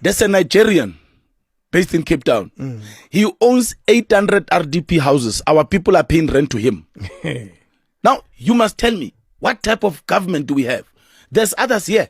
There's a Nigerian based in Cape Town. He owns 800 RDP houses. Our people are paying rent to him. Now, you must tell me, what type of government do we have? There's others here.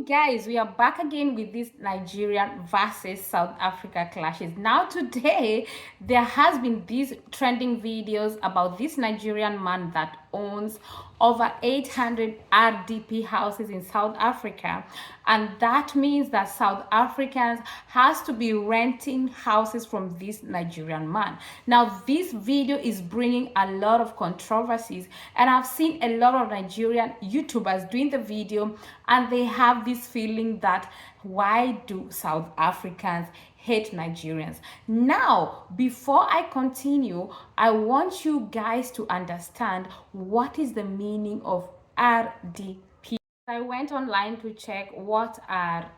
Guys, we are back again with this Nigerian versus South Africa clashes. Now today there has been these trending videos about this Nigerian man that owns over 800 RDP houses in South Africa, and that means that South Africans has to be renting houses from this Nigerian man. Now this video is bringing a lot of controversies, and I've seen a lot of Nigerian YouTubers doing the video, and they have this feeling that why do South Africans hate Nigerians? Now, before I continue, I want you guys to understand what is the meaning of RDP. I went online to check what are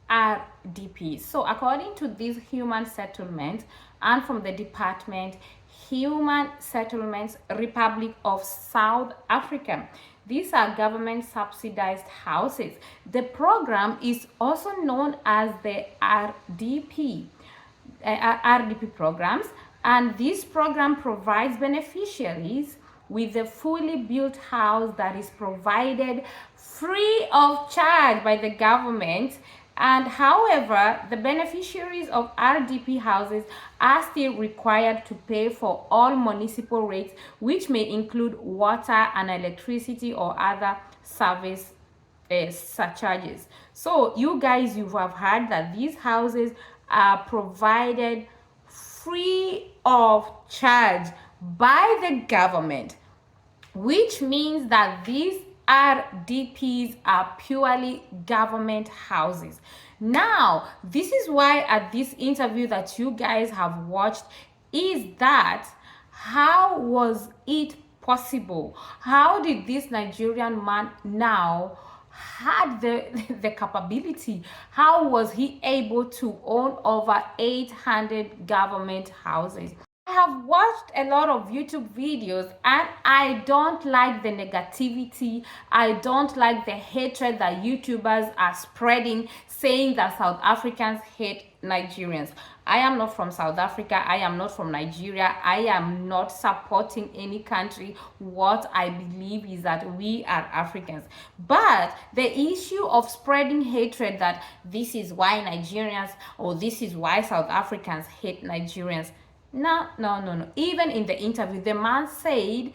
Rdp'S. So according to this human settlement and from the department Human Settlements Republic of South Africa, these are government subsidized houses. The program is also known as the RDP programs, and this program provides beneficiaries with a fully built house that is provided free of charge by the government. And however, the beneficiaries of RDP houses are still required to pay for all municipal rates, which may include water and electricity or other service surcharges. So you guys, you have heard that these houses are provided free of charge by the government, which means that these Rdp'S are purely government houses. Now, this is why at this interview that you guys have watched is that how was it possible? How did this Nigerian man now had the capability? How was he able to own over 800 government houses? I have watched a lot of YouTube videos, and I don't like the negativity. I don't like the hatred that YouTubers are spreading, saying that South Africans hate Nigerians. I am not from South Africa. I am not from Nigeria. I am not supporting any country. What I believe is that we are Africans. But the issue of spreading hatred that this is why Nigerians or this is why South Africans hate Nigerians. No. Even in the interview, the man said,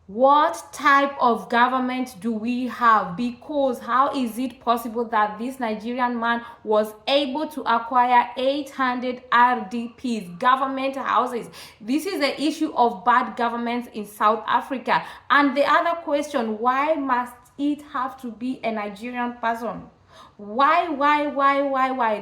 what type of government do we have? Because how is it possible that this Nigerian man was able to acquire 800 Rdp'S, government houses? This is the issue of bad governments in South Africa. And the other question, why must it have to be a Nigerian person? Why?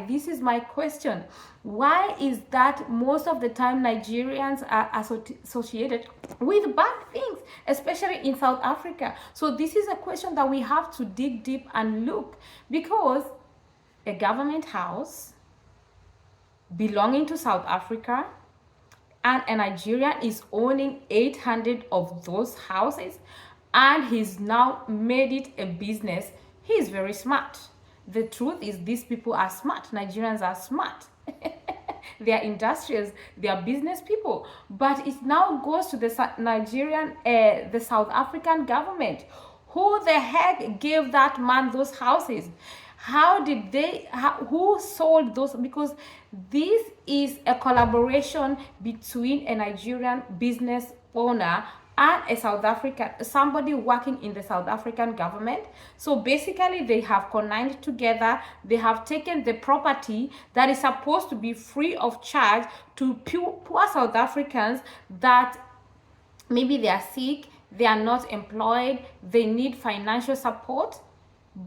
This is my question. Why is that most of the time Nigerians are associated with bad things, especially in South Africa? So this is a question that we have to dig deep and look, because a government house belonging to South Africa and a Nigerian is owning 800 of those houses, and he's now made it a business. He's very smart. The truth is, these people are smart. Nigerians are smart. They are industrious. They are business people. But it now goes to the the South African government. Who the heck gave that man those houses? Who sold those? Because this is a collaboration between a Nigerian business owner and a South African, somebody working in the South African government. So basically they have connived together. They have taken the property that is supposed to be free of charge to poor South Africans that maybe they are sick, they are not employed, they need financial support.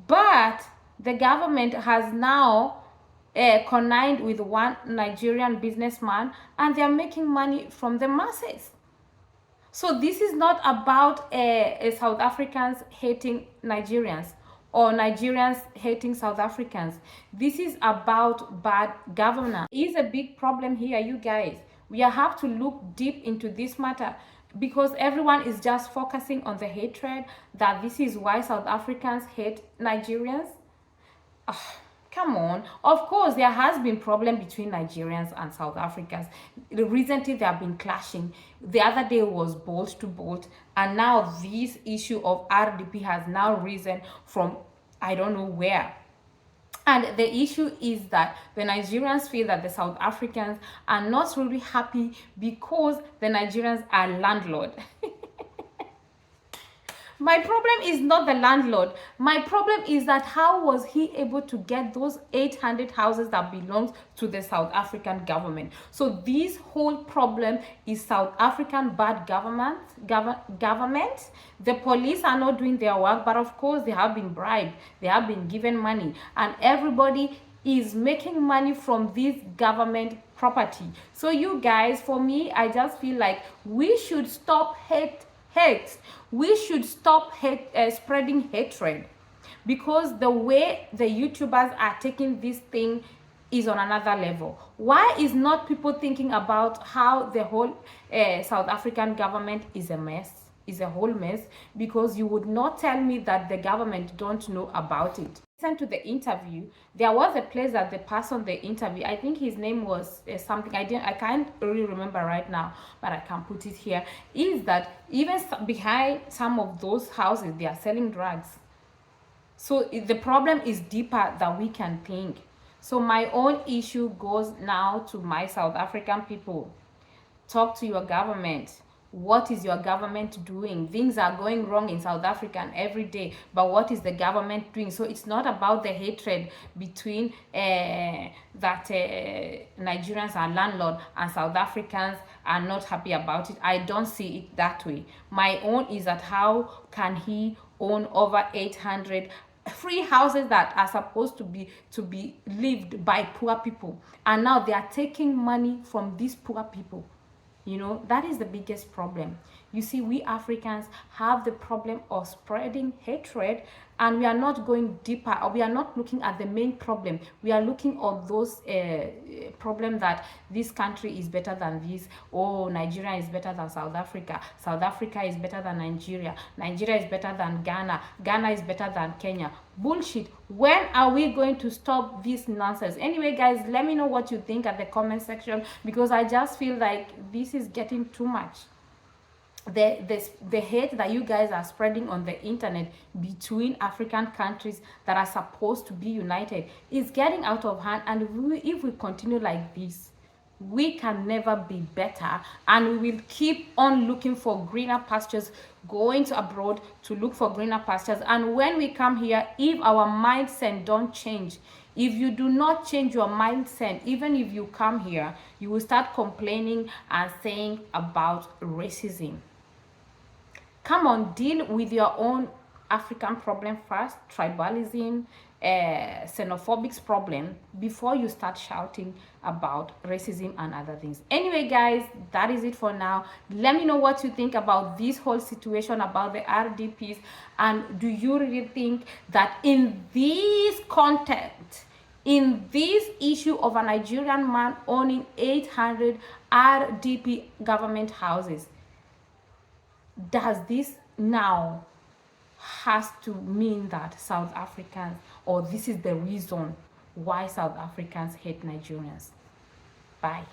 But the government has now connived with one Nigerian businessman, and they are making money from the masses. So this is not about South Africans hating Nigerians or Nigerians hating South Africans. This is about bad governance. It is a big problem here, you guys. We have to look deep into this matter. because everyone is just focusing on the hatred, that this is why South Africans hate Nigerians. Come on. Of course, there has been problem between Nigerians and South Africans. Recently, they have been clashing. The other day was bolt to bolt, and now this issue of RDP has now risen from I don't know where. And the issue is that the Nigerians feel that the South Africans are not really happy because the Nigerians are landlord. My problem is not the landlord. My problem is that how was he able to get those 800 houses that belongs to the South African government? So this whole problem is South African bad government. The police are not doing their work, but of course they have been bribed. They have been given money, and everybody is making money from this government property. So you guys, for me, I just feel like we should stop hate. We should stop spreading hatred, because the way the YouTubers are taking this thing is on another level. Why is not people thinking about how the whole South African government is a mess, is a whole mess? Because you would not tell me that the government don't know about it. Listen to the interview. There was a place that the person the interview, I think his name was something, I can't really remember right now, but I can put it here, is that even behind some of those houses they are selling drugs. So the problem is deeper than we can think. So my own issue goes now to my South African people. Talk to your government. What is your government doing? Things are going wrong in South Africa every day, but what is the government doing? So it's not about the hatred between Nigerians are landlord and South Africans are not happy about it. I don't see it that way. My own is that how can he own over 800 free houses that are supposed to be lived by poor people, and now they are taking money from these poor people? You know, that is the biggest problem. You see, we Africans have the problem of spreading hatred, and we are not going deeper, or we are not looking at the main problem. We are looking at those problem that this country is better than this. Oh, Nigeria is better than South Africa. South Africa is better than Nigeria. Nigeria is better than Ghana. Ghana is better than Kenya. Bullshit. When are we going to stop this nonsense? Anyway, guys, let me know what you think at the comment section, because I just feel like this is getting too much. The hate that you guys are spreading on the internet between African countries that are supposed to be united is getting out of hand, and if we continue like this, we can never be better, and we will keep on looking for greener pastures, going to abroad to look for greener pastures. And when we come here, if our mindset don't change, if you do not change your mindset, even if you come here, you will start complaining and saying about racism. Come on, deal with your own African problem first, tribalism, xenophobic problem, before you start shouting about racism and other things. Anyway, guys, that is it for now. Let me know what you think about this whole situation about the Rdp'S, and do you really think that in this context, in this issue of a Nigerian man owning 800 RDP government houses, does this now has to mean that South Africans, or this is the reason why South Africans hate Nigerians? Bye.